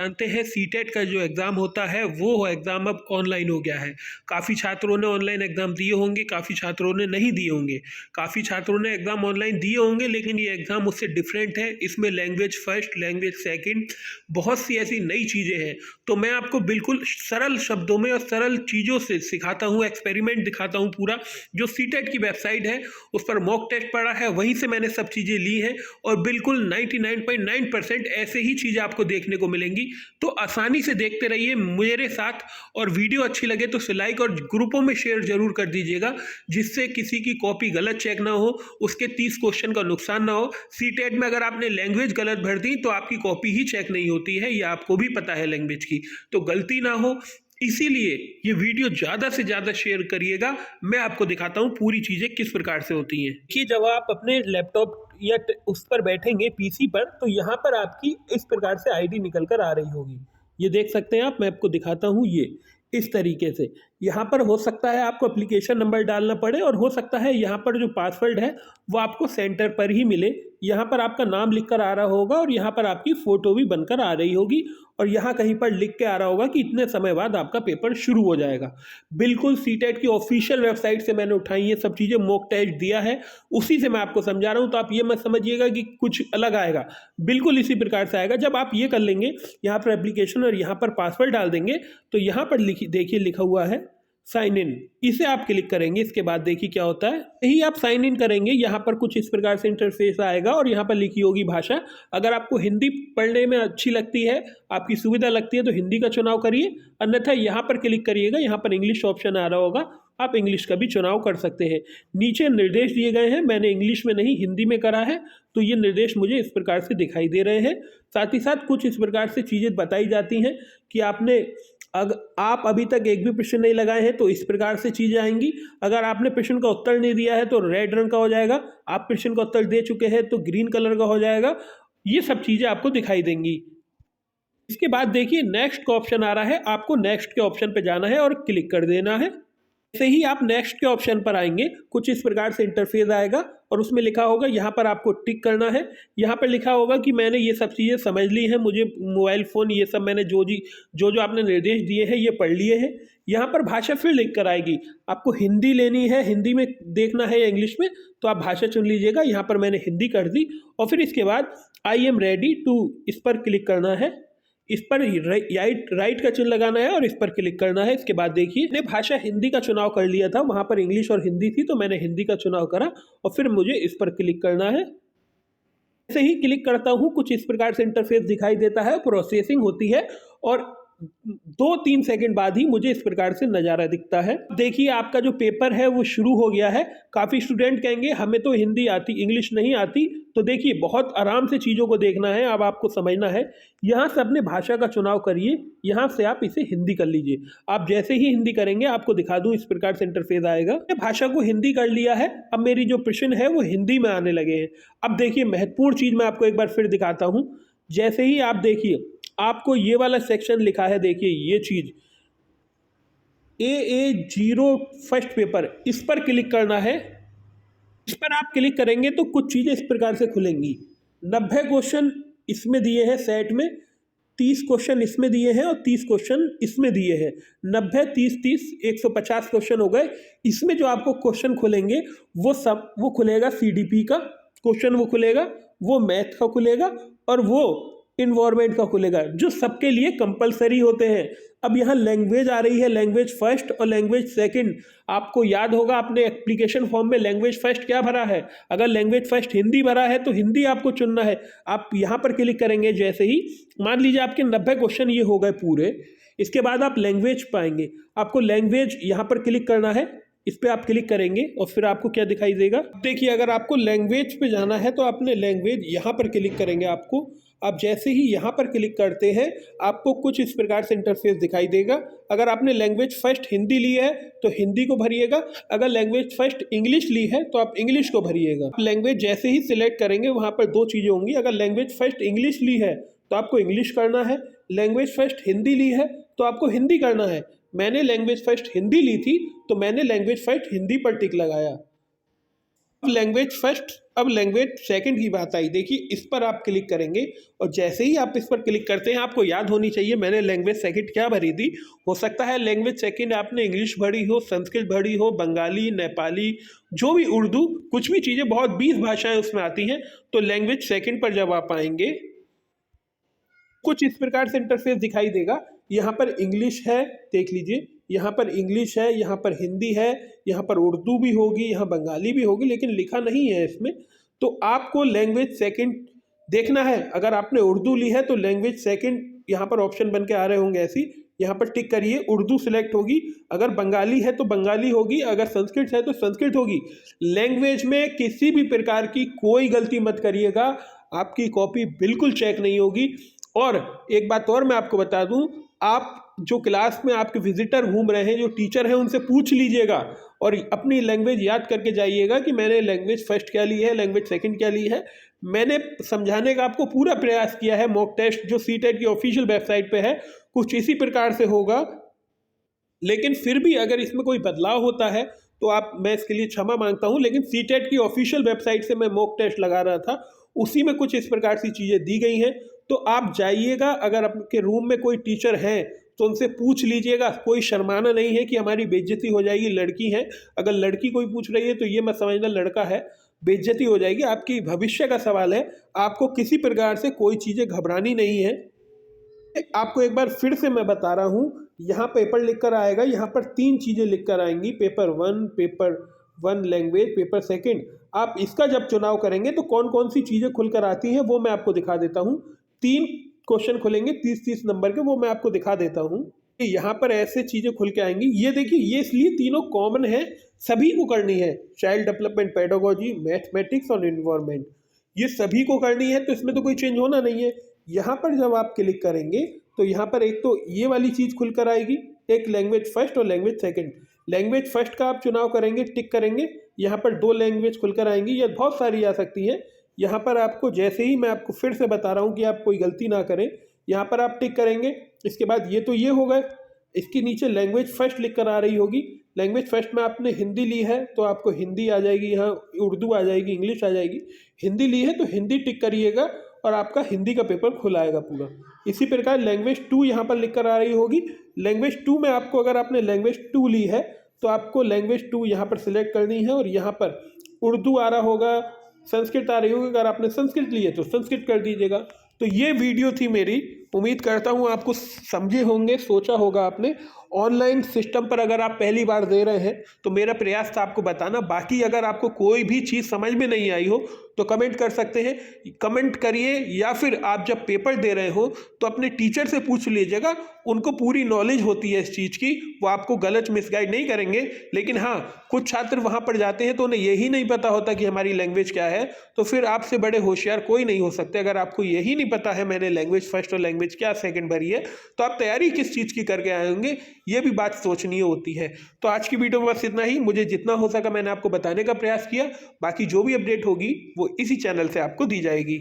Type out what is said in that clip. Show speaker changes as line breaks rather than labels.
जानते हैं सीटेट का जो एग्ज़ाम होता है वो एग्ज़ाम अब ऑनलाइन हो गया है। काफ़ी छात्रों ने ऑनलाइन एग्ज़ाम दिए होंगे, काफ़ी छात्रों ने नहीं दिए होंगे। काफ़ी छात्रों ने एग्ज़ाम ऑनलाइन दिए होंगे, लेकिन ये एग्ज़ाम उससे डिफरेंट है। इसमें लैंग्वेज फर्स्ट, लैंग्वेज सेकंड, बहुत सी ऐसी नई चीज़ें हैं। तो मैं आपको बिल्कुल सरल शब्दों में और सरल चीज़ों से सिखाता हूँ, एक्सपेरिमेंट दिखाता हूँ पूरा। जो सीटेट की वेबसाइट है उस पर मॉक टेस्ट पड़ा है, वहीं से मैंने सब चीज़ें ली हैं और बिल्कुल 99.9% ऐसे ही चीज़ें आपको देखने को मिलेंगी। तो आसानी से देखते रहिए मेरे साथ, और वीडियो अच्छी लगे तो उसे लाइक और ग्रुपों में शेयर जरूर कर दीजिएगा, जिससे किसी की कॉपी गलत चेक ना हो, उसके 30 क्वेश्चन का नुकसान ना हो। सीटेट में अगर आपने लैंग्वेज गलत भर दी तो आपकी कॉपी ही चेक नहीं होती है, यह आपको भी पता है लैंग्वेज की, तो गलती ना हो। इसीलिए ये वीडियो ज़्यादा से ज़्यादा शेयर करिएगा। मैं आपको दिखाता हूँ पूरी चीज़ें किस प्रकार से होती हैं कि जब आप अपने लैपटॉप या उस पर बैठेंगे पीसी पर, तो यहाँ पर आपकी इस प्रकार से आईडी निकल कर आ रही होगी। ये देख सकते हैं आप, मैं आपको दिखाता हूँ। ये इस तरीके से यहाँ पर हो सकता है आपको एप्लीकेशन नंबर डालना पड़े, और हो सकता है यहाँ पर जो पासवर्ड है वो आपको सेंटर पर ही मिले। यहाँ पर आपका नाम लिख कर आ रहा होगा और यहाँ पर आपकी फ़ोटो भी बनकर आ रही होगी, और यहाँ कहीं पर लिख के आ रहा होगा कि इतने समय बाद आपका पेपर शुरू हो जाएगा। बिल्कुल सीटेट की ऑफिशियल वेबसाइट से मैंने उठाई ये सब चीज़ें, मॉक टेस्ट दिया है, उसी से मैं आपको समझा रहा हूँ। तो आप ये मत समझिएगा कि कुछ अलग आएगा, बिल्कुल इसी प्रकार से आएगा। जब आप ये कर लेंगे, यहाँ पर एप्लीकेशन और यहाँ पर पासवर्ड डाल देंगे, तो यहाँ पर देखिए लिखा हुआ है साइन इन, इसे आप क्लिक करेंगे। इसके बाद देखिए क्या होता है, यही आप साइन इन करेंगे, यहाँ पर कुछ इस प्रकार से इंटरफेस आएगा और यहाँ पर लिखी होगी भाषा। अगर आपको हिंदी पढ़ने में अच्छी लगती है, आपकी सुविधा लगती है, तो हिंदी का चुनाव करिए, अन्यथा यहाँ पर क्लिक करिएगा। यहाँ पर इंग्लिश ऑप्शन आ रहा होगा, आप इंग्लिश का भी चुनाव कर सकते हैं। नीचे निर्देश दिए गए हैं, मैंने इंग्लिश में नहीं हिंदी में करा है, तो ये निर्देश मुझे इस प्रकार से दिखाई दे रहे हैं। साथ ही साथ कुछ इस प्रकार से चीज़ें बताई जाती हैं कि अगर आप अभी तक एक भी प्रश्न नहीं लगाए हैं तो इस प्रकार से चीज़ें आएंगी। अगर आपने प्रश्न का उत्तर नहीं दिया है तो रेड रंग का हो जाएगा, आप प्रश्न का उत्तर दे चुके हैं तो ग्रीन कलर का हो जाएगा। ये सब चीज़ें आपको दिखाई देंगी। इसके बाद देखिए नेक्स्ट का ऑप्शन आ रहा है, आपको नेक्स्ट के ऑप्शन पे जाना है और क्लिक कर देना है। जैसे ही आप नेक्स्ट के ऑप्शन पर आएंगे, कुछ इस प्रकार से इंटरफेस आएगा और उसमें लिखा होगा, यहाँ पर आपको टिक करना है। यहाँ पर लिखा होगा कि मैंने ये सब चीज़ें समझ ली हैं, मुझे मोबाइल फ़ोन ये सब मैंने जो आपने निर्देश दिए हैं ये पढ़ लिए हैं। यहाँ पर भाषा फिर लिख कर आएगी, आपको हिंदी लेनी है, हिंदी में देखना है या इंग्लिश में, तो आप भाषा चुन लीजिएगा। यहाँ पर मैंने हिंदी कर दी और फिर इसके बाद आई एम रेडी टू, इस पर क्लिक करना है। इस पर राइट का चिन्ह लगाना है और इस पर क्लिक करना है। इसके बाद देखिए मैंने भाषा हिंदी का चुनाव कर लिया था, वहाँ पर इंग्लिश और हिंदी थी, तो मैंने हिंदी का चुनाव करा और फिर मुझे इस पर क्लिक करना है। ऐसे ही क्लिक करता हूँ, कुछ इस प्रकार से इंटरफेस दिखाई देता है, प्रोसेसिंग होती है और 2-3 सेकंड बाद ही मुझे इस प्रकार से नज़ारा दिखता है। देखिए आपका जो पेपर है वो शुरू हो गया है। काफ़ी स्टूडेंट कहेंगे हमें तो हिंदी आती, इंग्लिश नहीं आती, तो देखिए बहुत आराम से चीज़ों को देखना है, अब आपको समझना है। यहाँ से अपने भाषा का चुनाव करिए, यहाँ से आप इसे हिंदी कर लीजिए। आप जैसे ही हिंदी करेंगे, आपको दिखा दूँ इस प्रकार से इंटरफेस आएगा। मैंने भाषा को हिंदी कर लिया है, अब मेरी जो प्रश्न है वो हिंदी में आने लगे हैं। अब देखिए महत्वपूर्ण चीज़ मैं आपको एक बार फिर दिखाता हूँ। जैसे ही आप देखिए, आपको ये वाला सेक्शन लिखा है, देखिए ये चीज़ AA0 फर्स्ट पेपर, इस पर क्लिक करना है। इस पर आप क्लिक करेंगे तो कुछ चीज़ें इस प्रकार से खुलेंगी। 90 क्वेश्चन इसमें दिए हैं सेट में, 30 क्वेश्चन इसमें दिए हैं और 30 क्वेश्चन इसमें दिए हैं। 90, 30, 30, 150 क्वेश्चन हो गए। इसमें जो आपको क्वेश्चन खुलेंगे वो खुलेगा CDP का क्वेश्चन, वो खुलेगा, वो मैथ का खुलेगा और वो इन्वायरमेंट का खुलेगा, जो सबके लिए कंपलसरी होते हैं। अब यहाँ लैंग्वेज आ रही है, लैंग्वेज फर्स्ट और लैंग्वेज सेकंड। आपको याद होगा आपने एप्लीकेशन फॉर्म में लैंग्वेज फर्स्ट क्या भरा है, अगर लैंग्वेज फर्स्ट हिंदी भरा है तो हिंदी आपको चुनना है। आप यहाँ पर क्लिक करेंगे, जैसे ही मान लीजिए आपके 90 क्वेश्चन ये हो गए पूरे, इसके बाद आप लैंग्वेज पाएंगे। आपको लैंग्वेज यहाँ पर क्लिक करना है, इस पर आप क्लिक करेंगे और फिर आपको क्या दिखाई देगा, देखिए अगर आपको लैंग्वेज पे जाना है तो आपने लैंग्वेज यहाँ पर क्लिक करेंगे। आपको आप जैसे ही यहाँ पर क्लिक करते हैं, आपको कुछ इस प्रकार से इंटरफेस दिखाई देगा। अगर आपने लैंग्वेज फर्स्ट हिंदी ली है तो हिंदी को भरिएगा, अगर लैंग्वेज फर्स्ट इंग्लिश ली है तो आप इंग्लिश को भरिएगा। आप लैंग्वेज जैसे ही सिलेक्ट करेंगे, वहाँ पर 2 चीज़ें होंगी। अगर लैंग्वेज फर्स्ट इंग्लिश ली है तो आपको इंग्लिश करना है, लैंग्वेज फर्स्ट हिंदी ली है तो आपको हिंदी करना है। मैंने लैंग्वेज फर्स्ट हिंदी ली थी तो मैंने लैंग्वेज फर्स्ट हिंदी पर टिक लगाया। अब लैंग्वेज सेकंड की बात आई। देखिए इस पर आप क्लिक करेंगे और जैसे ही आप इस पर क्लिक करते हैं, आपको याद होनी चाहिए मैंने लैंग्वेज सेकंड क्या भरी थी। हो सकता है लैंग्वेज सेकंड आपने इंग्लिश भरी हो, संस्कृत भरी हो, बंगाली, नेपाली, जो भी, उर्दू, कुछ भी चीज़ें, बहुत 20 भाषाएं उसमें आती हैं। तो लैंग्वेज सेकंड पर जब आप आएंगे, कुछ इस प्रकार से इंटरफेस दिखाई देगा। यहाँ पर इंग्लिश है, देख लीजिए, यहाँ पर इंग्लिश है, यहाँ पर हिंदी है, यहाँ पर उर्दू भी होगी, यहाँ बंगाली भी होगी, लेकिन लिखा नहीं है इसमें। तो आपको लैंग्वेज सेकंड देखना है। अगर आपने उर्दू ली है तो लैंग्वेज सेकंड यहाँ पर ऑप्शन बन के आ रहे होंगे ऐसी, यहाँ पर टिक करिए, उर्दू सिलेक्ट होगी। अगर बंगाली है तो बंगाली होगी, अगर संस्कृत है तो संस्कृत होगी। लैंग्वेज में किसी भी प्रकार की कोई गलती मत करिएगा, आपकी कॉपी बिल्कुल चेक नहीं होगी। और एक बात और मैं आपको बता दूं, आप जो क्लास में आपके विजिटर घूम रहे हैं, जो टीचर हैं, उनसे पूछ लीजिएगा और अपनी लैंग्वेज याद करके जाइएगा कि मैंने लैंग्वेज फर्स्ट क्या ली है, लैंग्वेज सेकंड क्या ली है। मैंने समझाने का आपको पूरा प्रयास किया है। मॉक टेस्ट जो सीटेट की ऑफिशियल वेबसाइट पे है, कुछ इसी प्रकार से होगा। लेकिन फिर भी अगर इसमें कोई बदलाव होता है तो मैं इसके लिए क्षमा मांगता हूं। लेकिन सीटेट की ऑफिशियल वेबसाइट से मैं मॉक टेस्ट लगा रहा था, उसी में कुछ इस प्रकार की चीज़ें दी गई हैं। तो आप जाइएगा, अगर आपके रूम में कोई टीचर हैं तो उनसे पूछ लीजिएगा। कोई शर्माना नहीं है कि हमारी बेइज्जती हो जाएगी, लड़की है, अगर लड़की कोई पूछ रही है तो ये मत समझना लड़का है, बेइज्जती हो जाएगी। आपकी भविष्य का सवाल है, आपको किसी प्रकार से कोई चीज़ें घबरानी नहीं है। आपको एक बार फिर से मैं बता रहा हूँ, यहाँ पेपर लिख कर आएगा, यहाँ पर 3 चीज़ें लिख कर आएंगी, paper one language, paper second. आप इसका जब चुनाव करेंगे तो कौन कौन सी चीज़ें खुलकर आती हैं वो मैं आपको दिखा देता हूँ। 3 क्वेश्चन खुलेंगे 30-30 नंबर के, वो मैं आपको दिखा देता हूँ। यहाँ पर ऐसे चीज़ें खुल के आएंगी। ये देखिए, ये इसलिए तीनों कॉमन है, सभी को करनी है। चाइल्ड डेवलपमेंट, पेडागोजी, मैथमेटिक्स और एनवायरनमेंट, ये सभी को करनी है, तो इसमें तो कोई चेंज होना नहीं है। यहाँ पर जब आप क्लिक करेंगे तो यहाँ पर एक तो ये वाली चीज़ खुल कर आएगी, एक लैंग्वेज फर्स्ट और लैंग्वेज सेकंड। लैंग्वेज फर्स्ट का आप चुनाव करेंगे, टिक करेंगे, यहाँ पर 2 लैंग्वेज खुलकर आएंगी, या बहुत सारी आ सकती हैं। यहाँ पर आपको, जैसे ही मैं आपको फिर से बता रहा हूँ कि आप कोई गलती ना करें, यहाँ पर आप टिक करेंगे। इसके बाद ये तो ये हो गए, इसके नीचे लैंग्वेज फर्स्ट लिख कर आ रही होगी। लैंग्वेज फर्स्ट में आपने हिंदी ली है तो आपको हिंदी आ जाएगी, यहाँ उर्दू आ जाएगी, इंग्लिश आ जाएगी। हिंदी ली है तो हिंदी टिक करिएगा और आपका हिंदी का पेपर खुल आएगा पूरा। इसी प्रकार लैंग्वेज 2 यहाँ पर लिख कर आ रही होगी। लैंग्वेज 2 में आपको, अगर आपने लैंग्वेज 2 ली है तो आपको लैंग्वेज 2 यहाँ पर सिलेक्ट करनी है, और यहाँ पर उर्दू आ रहा होगा, संस्कृत आ रही होगी, अगर आपने संस्कृत ली है तो संस्कृत कर दीजिएगा। तो ये वीडियो थी मेरी, उम्मीद करता हूँ आपको समझे होंगे, सोचा होगा आपने। ऑनलाइन सिस्टम पर अगर आप पहली बार दे रहे हैं तो मेरा प्रयास था आपको बताना। बाकी अगर आपको कोई भी चीज़ समझ में नहीं आई हो तो कमेंट कर सकते हैं, कमेंट करिए, या फिर आप जब पेपर दे रहे हो तो अपने टीचर से पूछ लीजिएगा, उनको पूरी नॉलेज होती है इस चीज़ की, वो आपको गलत मिसगाइड नहीं करेंगे। लेकिन हाँ, कुछ छात्र वहाँ पर जाते हैं तो उन्हें यही नहीं पता होता कि हमारी लैंग्वेज क्या है, तो फिर आपसे बड़े होशियार कोई नहीं हो सकते। अगर आपको यही नहीं पता है मैंने लैंग्वेज फर्स्ट और लैंग्वेज क्या सेकंड भरी है, तो आप तैयारी किस चीज़ की करके आए होंगे, ये भी बात सोचनी होती है। तो आज की वीडियो में बस इतना ही। मुझे जितना हो सका मैंने आपको बताने का प्रयास किया। बाकी जो भी अपडेट होगी वो इसी चैनल से आपको दी जाएगी।